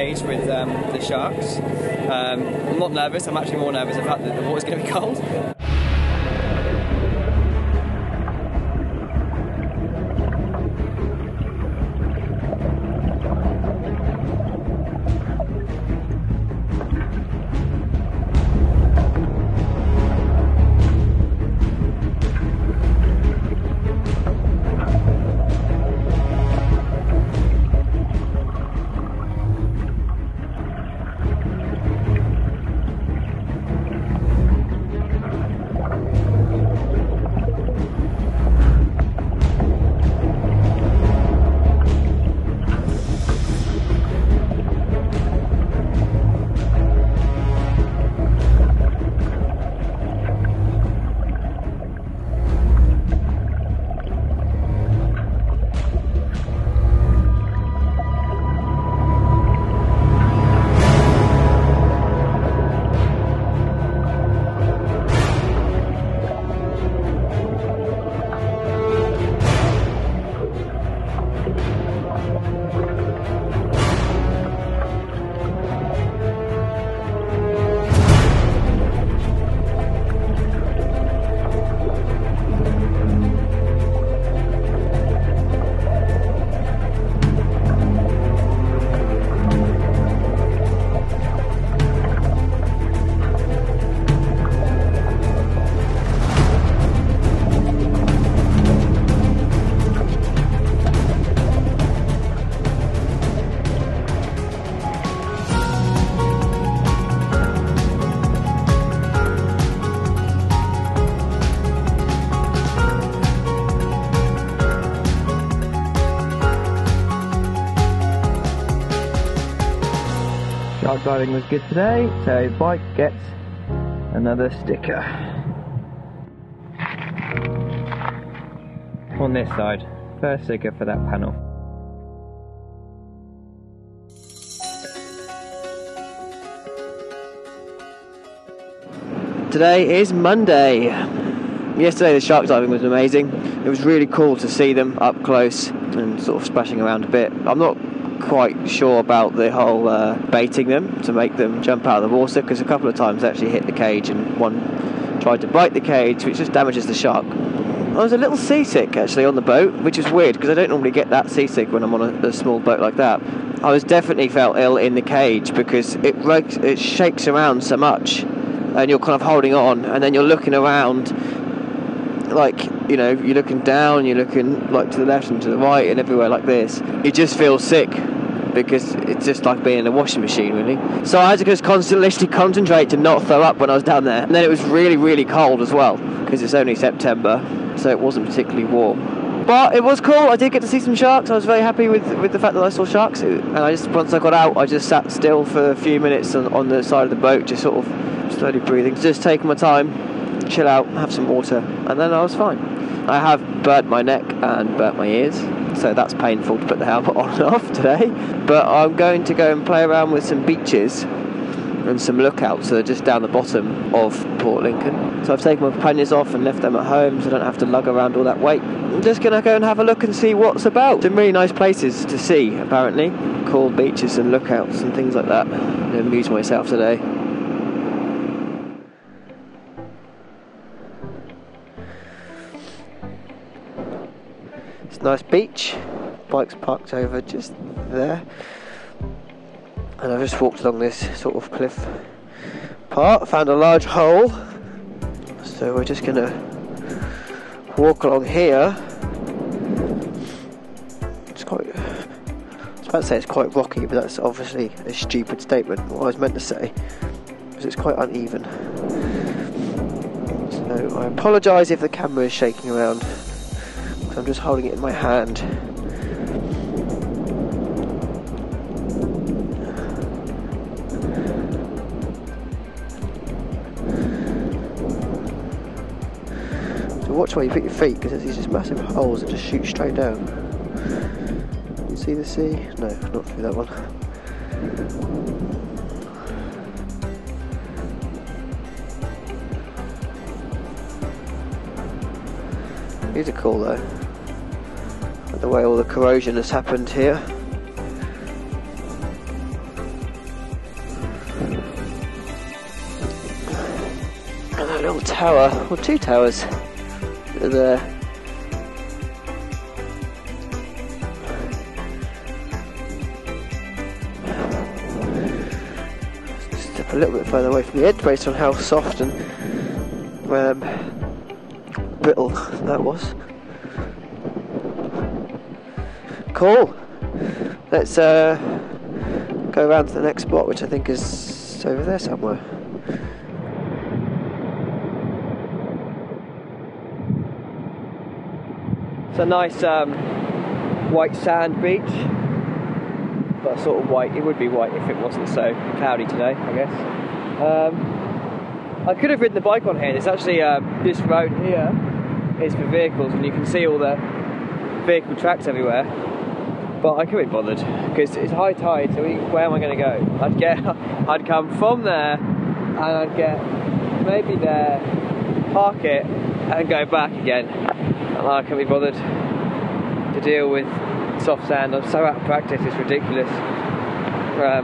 cage with the sharks. I'm not nervous, I'm actually more nervous about the fact that the water's going to be cold. Shark diving was good today, so bike gets another sticker. On this side, first sticker for that panel. Today is Monday. Yesterday the shark diving was amazing. It was really cool to see them up close and sort of splashing around a bit. I'm not quite sure about the whole baiting them to make them jump out of the water, because a couple of times they actually hit the cage and one tried to bite the cage, which just damages the shark. I was a little seasick actually on the boat, which is weird because I don't normally get that seasick when I'm on a small boat like that. I was definitely felt ill in the cage because it shakes around so much and you're kind of holding on and then you're looking around, like, you know, you're looking down, you're looking like to the left and to the right and everywhere like this. You just feel sick because it's just like being in a washing machine, really. So I had to just constantly concentrate to not throw up when I was down there. And then it was really, really cold as well because it's only September, so it wasn't particularly warm. But it was cool. I did get to see some sharks. I was very happy with the fact that I saw sharks. And once I got out, I just sat still for a few minutes on the side of the boat, just sort of slowly breathing, just taking my time, chill out, have some water, and then I was fine. I have burnt my neck and burnt my ears, so that's painful to put the helmet on and off today. But I'm going to go and play around with some beaches and some lookouts that are just down the bottom of Port Lincoln. So I've taken my companions off and left them at home so I don't have to lug around all that weight. I'm just going to go and have a look and see what's about. Some really nice places to see, apparently. Cool beaches and lookouts and things like that. I'm going to amuse myself today. It's a nice beach. Bike's parked over just there. And I've just walked along this sort of cliff part, found a large hole, so we're just going to walk along here. It's quite, I was about to say it's quite rocky, but that's obviously a stupid statement, what I was meant to say, because it's quite uneven. So I apologise if the camera is shaking around, because I'm just holding it in my hand. Watch where you put your feet, because there's these just massive holes that just shoot straight down. You see the sea? No, not through that one. These are cool though. Like the way all the corrosion has happened here. A little tower, or two towers there. Step a little bit further away from the edge based on how soft and brittle that was. Cool. Let's go around to the next spot, which I think is over there somewhere. It's a nice white sand beach, but sort of white. It would be white if it wasn't so cloudy today, I guess. I could have ridden the bike on here. It's actually this road here is for vehicles, and you can see all the vehicle tracks everywhere. But I couldn't be bothered because it's high tide. So where am I going to go? I'd come from there, and I'd get maybe there, park it, and go back again. I can't be bothered to deal with soft sand. I'm so out of practice, it's ridiculous. I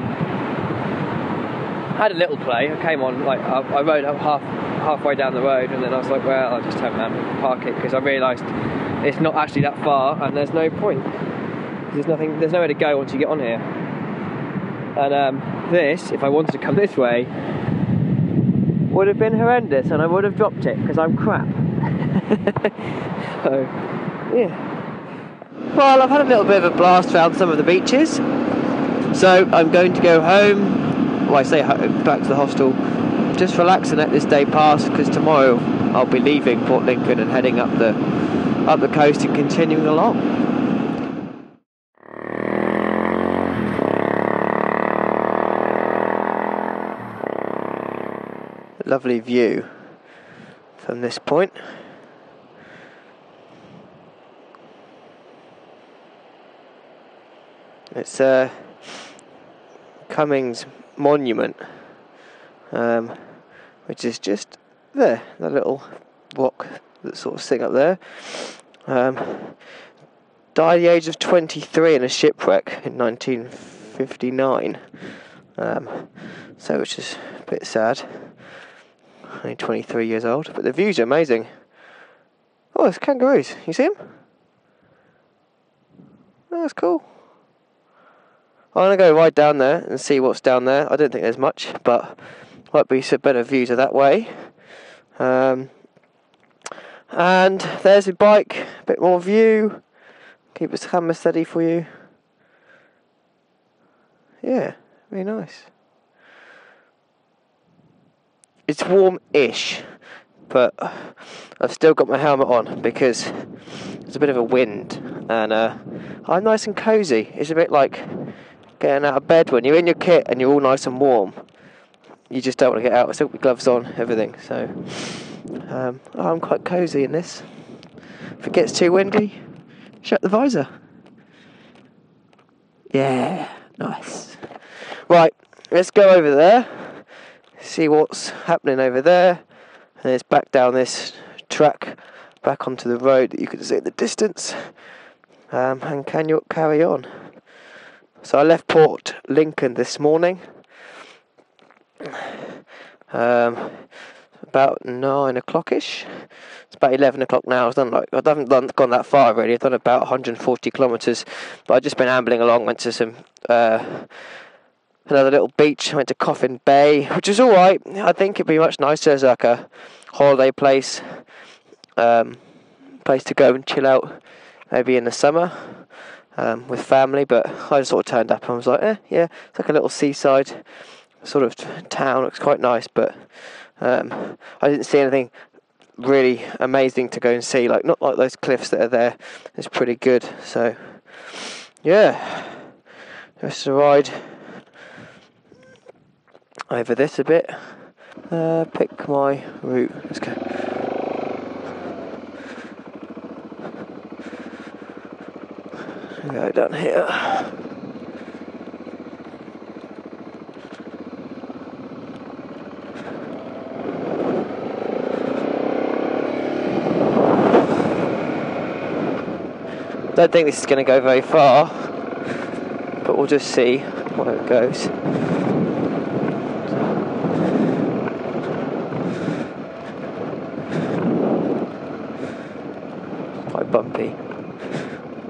had a little play. I came on, like I rode up halfway down the road, and then I was like, well, I'll just turn around and park it, because I realised it's not actually that far, and there's no point. There's nowhere to go once you get on here. And this, if I wanted to come this way, would have been horrendous, and I would have dropped it because I'm crap. So, yeah. Well, I've had a little bit of a blast around some of the beaches, so I'm going to go home. Well, I say home, back to the hostel, just relax and let this day pass, because tomorrow I'll be leaving Port Lincoln and heading up the coast and continuing along. Lovely view from this point. It's Cummings Monument, which is just there, the little rock that's sort of sitting up there. Died at the age of 23 in a shipwreck in 1959, so which is a bit sad. Only 23 years old, but the views are amazing. Oh, there's kangaroos. You see them? Oh, that's cool. I'm going to go right down there and see what's down there. I don't think there's much, but might be some better views of that way. And there's a bike, a bit more view. Keep the camera steady for you. Yeah, really nice. It's warm-ish, but I've still got my helmet on because there's a bit of a wind, and I'm nice and cosy. It's a bit like getting out of bed when you're in your kit and you're all nice and warm. You just don't want to get out. I still got my gloves on, everything. So I'm quite cosy in this. If it gets too windy, shut the visor. Yeah, nice. Right, let's go over there. See what's happening over there, and it's back down this track back onto the road that you can see in the distance, and carry on. So I left Port Lincoln this morning about 9 o'clock-ish. It's about 11 o'clock now. I haven't gone that far really. I've done about 140 kilometres, but I've just been ambling along. Went to some another little beach. I went to Coffin Bay, which is alright. I think it'd be much nicer as like a holiday place to go and chill out, maybe in the summer with family. But I just sort of turned up and was like, yeah, it's like a little seaside sort of town. Looks quite nice, but I didn't see anything really amazing to go and see. Like, not like those cliffs that are there. It's pretty good. So yeah, the rest of the ride over this a bit. Pick my route. Let's go. Go down here. Don't think this is going to go very far, but we'll just see where it goes.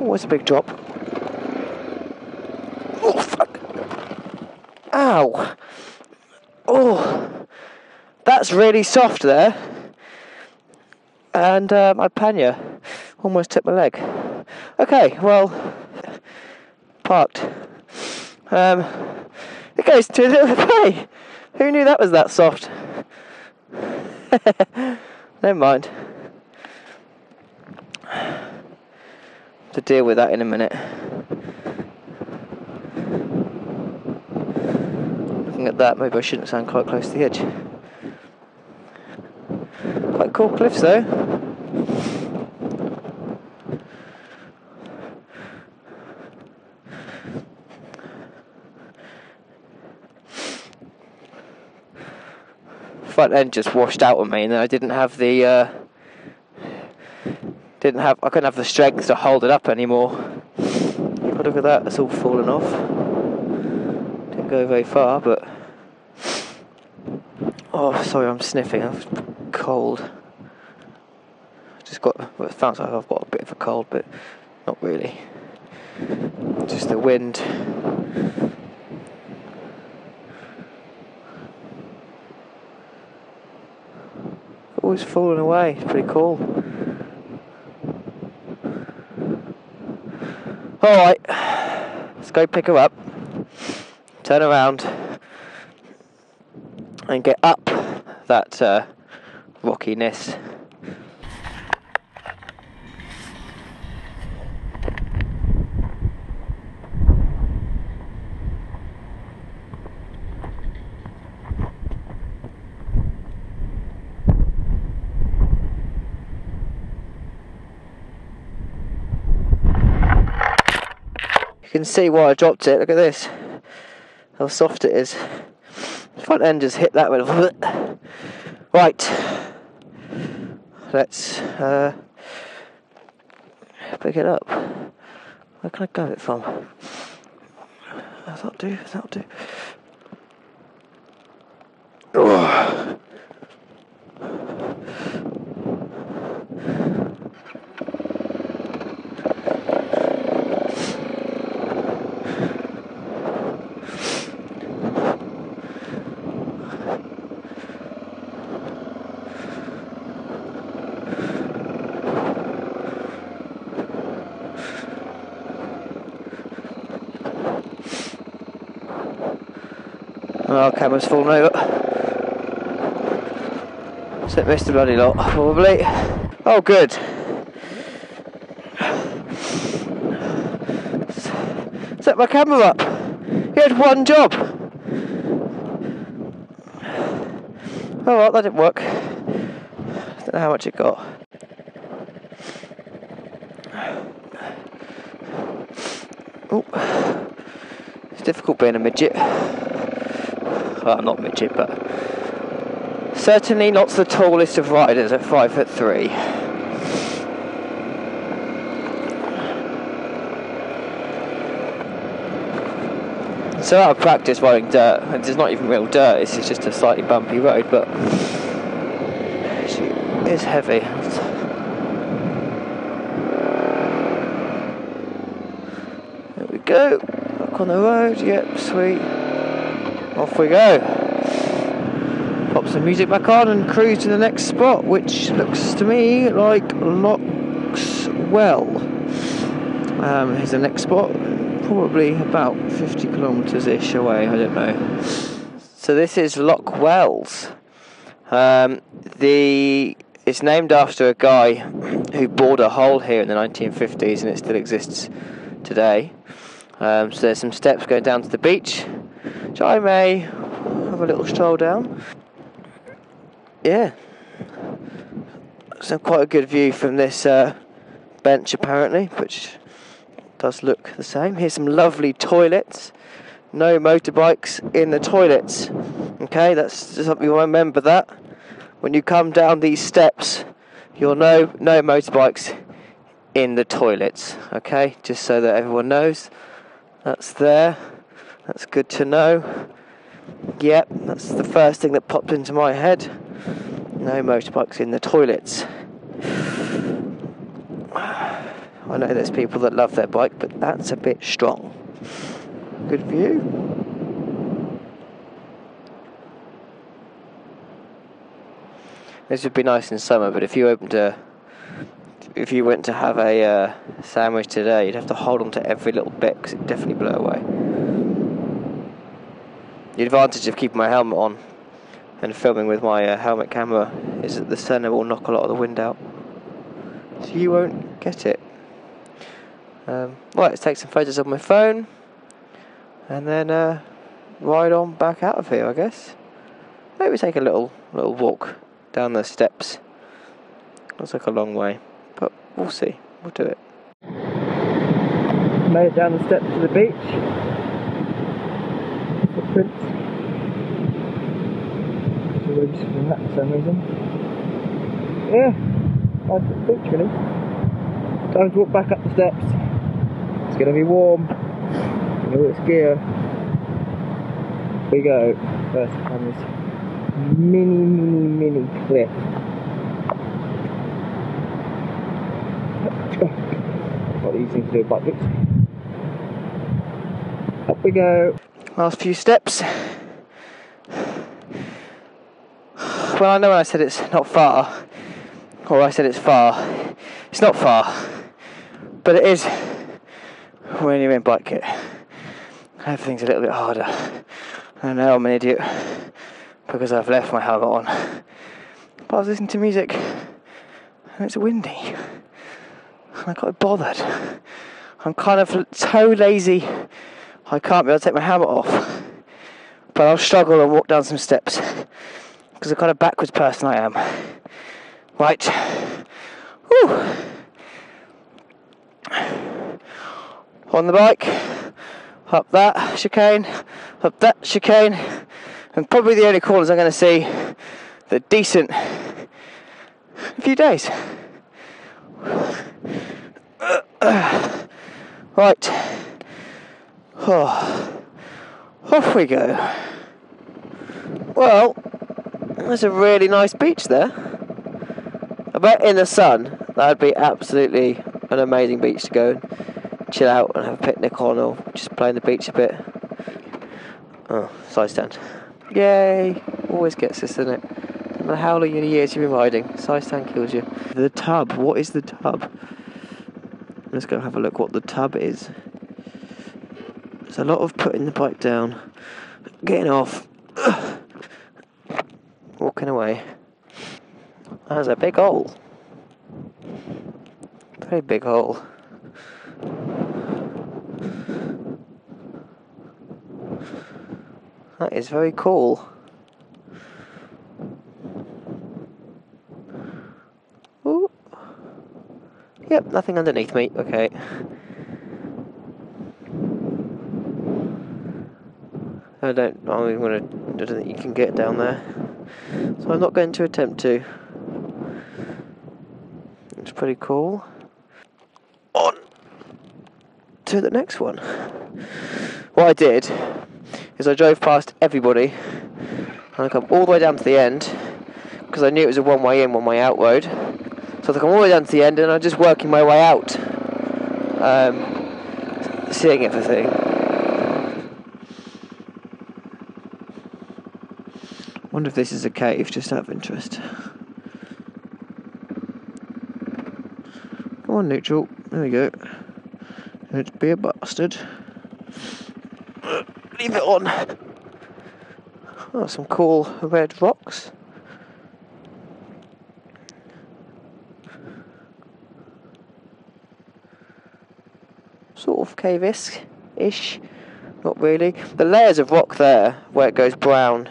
Oh, it's a big drop. Oh, fuck. Ow. Oh, that's really soft there. And my pannier almost took my leg. Okay, well, parked. It goes to a little play. Who knew that was that soft? Never mind. To deal with that in a minute. Looking at that, maybe I shouldn't stand quite close to the edge. Quite cool cliffs though. Front end just washed out on me, and then I didn't have the I couldn't have the strength to hold it up anymore. But look at that, it's all fallen off. Didn't go very far, but oh, sorry, I'm sniffing. I'm cold. Well, it sounds like I've got a bit of a cold, but not really. Just the wind. Always falling away. It's pretty cool. Alright, let's go pick her up, turn around and get up that rockiness. You can see why I dropped it. Look at this, how soft it is. Front end just hit that with a right. Let's pick it up. Where can I grab it from? That'll do. Oh. Oh, camera's fallen over. So it missed a bloody lot, probably. Oh, good. Set my camera up. You had one job. Oh well, that didn't work. Don't know how much it got. Oh, it's difficult being a midget. Well, not midget, but certainly not the tallest of riders at 5'3". So out of practice riding dirt, and it's not even real dirt, it's just a slightly bumpy road, but she is heavy. There we go, back on the road, yep, sweet. Off we go. Pop some music back on and cruise to the next spot, which looks to me like Well. Here's the next spot, probably about 50 kilometres ish away, I don't know. So this is Loch Wells. It's named after a guy who bored a hole here in the 1950s, and it still exists today. So there's some steps going down to the beach, which I may have a little stroll down. Yeah, so quite a good view from this bench apparently, which does look the same. Here's some lovely toilets. No motorbikes in the toilets. Okay, that's just something you remember that. When you come down these steps, you'll know no motorbikes in the toilets. Okay, just so that everyone knows. That's there. That's good to know. Yep, that's the first thing that popped into my head. No motorbikes in the toilets. I know there's people that love their bike, but that's a bit strong. Good view. This would be nice in summer, but if you went to have a sandwich today, you'd have to hold on to every little bit because it'd definitely blow away. The advantage of keeping my helmet on and filming with my helmet camera is that the centre will knock a lot of the wind out, so you won't get it. Right, let's take some photos of my phone and then ride on back out of here, I guess. Maybe take a little walk down the steps. Looks like a long way, but we'll see. We'll do it. Made it down the steps to the beach. Footprints. So we're just doing that for some reason. Yeah, nice little beach really. Time to walk back up the steps. It's going to be warm. All its gear. We go. First on this mini cliff. What these things to do with bike loops. Up we go. Last few steps. Well, I know when I said it's not far, or I said it's far. It's not far, but it is when you're in bike kit. Everything's a little bit harder. I know I'm an idiot because I've left my helmet on, but I was listening to music and it's windy and I got bothered. I'm kind of so lazy I can't be able to take my helmet off, but I'll struggle and walk down some steps because the kind of backwards person I am. Right. Whew. On the bike, up that chicane, and probably the only corners I'm going to see that are decent in a few days. Right. Oh. Off we go. Well, there's a really nice beach there. I bet in the sun that'd be absolutely an amazing beach to go and chill out and have a picnic on, or just play on the beach a bit. Oh, side stand. Yay! Always gets this, doesn't it? No matter how many years you've been riding, side stand kills you. The tub. What is the tub? Let's go have a look what the tub is. There's a lot of putting the bike down, getting off, walking away. There's a big hole. Very big hole. That is very cool. Ooh. Yep, nothing underneath me. Okay. I don't think you can get down there, so I'm not going to attempt to. It's pretty cool. On to the next one. What I did is I drove past everybody and I come all the way down to the end because I knew it was a one way in, one way out road. So I come all the way down to the end and I'm just working my way out, seeing everything. I wonder if this is a cave, just out of interest. Come on, neutral. There we go. Don't be a bastard. Leave it on. Oh, some cool red rocks. Sort of cave-ish. Not really. The layers of rock there, where it goes brown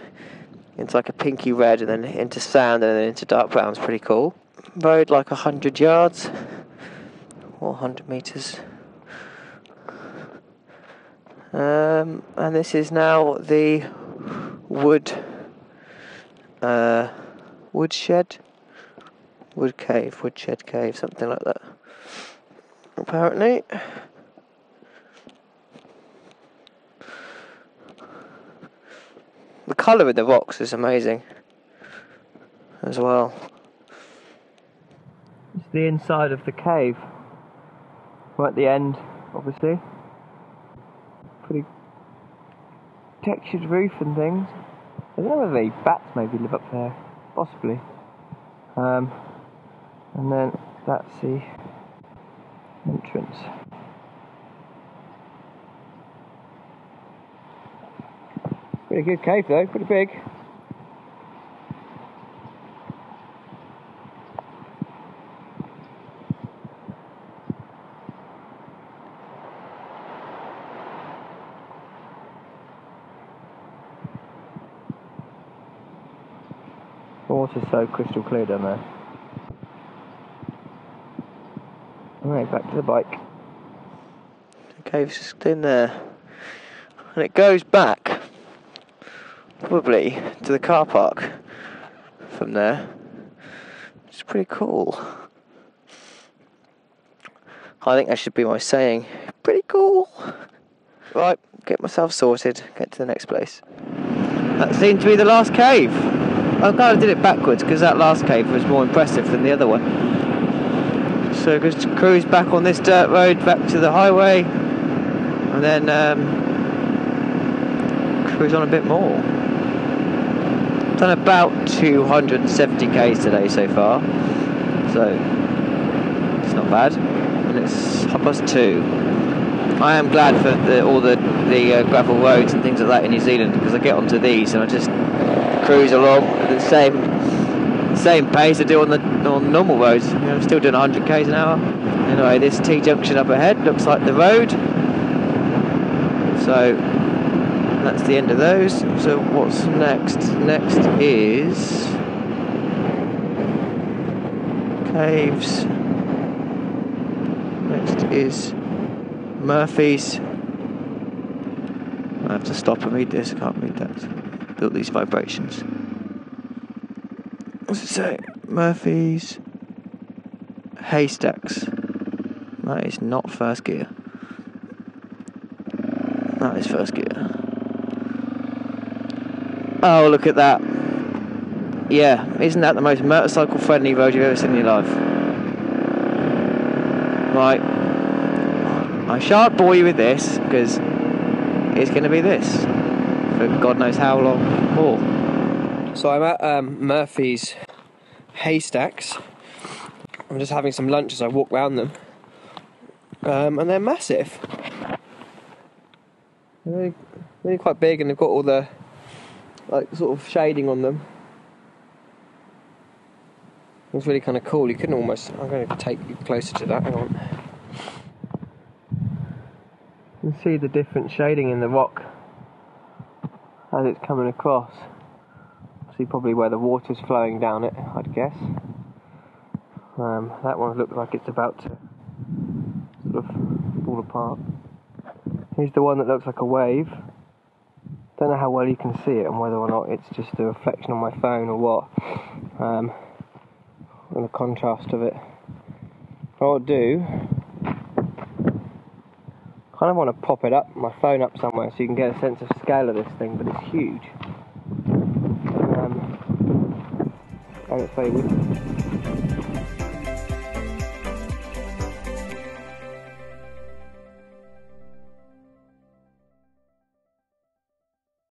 into like a pinky red and then into sand and then into dark brown, is pretty cool. Rode like 100 yards or 100 metres. And this is now the woodshed, cave, something like that. Apparently. The colour of the rocks is amazing as well. It's the inside of the cave. We're at the end, obviously. Pretty textured roof and things. I don't know whether any bats maybe live up there, possibly. And then that's the entrance. Pretty good cave though, pretty big. The water's so crystal clear down there. Alright, back to the bike. The cave's just in there. And it goes back, probably, to the car park from there. It's pretty cool. I think that should be my saying. Pretty cool. Right, get myself sorted, get to the next place. That seemed to be the last cave. I kind of did it backwards because that last cave was more impressive than the other one. So just cruise back on this dirt road back to the highway and then cruise on a bit more. Done about 270 k's today so far, so it's not bad. And it's 2:30. I am glad for all the gravel roads and things like that in New Zealand, because I get onto these and I just cruise along at the same pace I do on normal roads. You know, I'm still doing 100 k's an hour. Anyway, this T-junction up ahead looks like the road. So that's the end of those. So what's next? Next is caves. Next is Murphy's. I have to stop and read this. I can't read that. Built these vibrations. What's it say? Murphy's Haystacks. That is not first gear. That is first gear. Oh, look at that. Yeah, isn't that the most motorcycle friendly road you've ever seen in your life? Right. I shan't bore you with this, because it's going to be this for God knows how long more. So I'm at Murphy's Haystacks. I'm just having some lunch as I walk round them. And they're massive. They're really quite big, and they've got all the sort of shading on them. It's really kind of cool. You couldn't almost... I'm going to take you closer to that. Hang on. You can see the different shading in the rock as it's coming across. See probably where the water's flowing down it, I'd guess. That one looks like it's about to sort of fall apart. Here's the one that looks like a wave. Don't know how well you can see it and whether or not it's just a reflection on my phone or what. And the contrast of it. What I'll do, kind of want to pop it up, my phone up somewhere, so you can get a sense of scale of this thing, but it's huge. And it's very windy.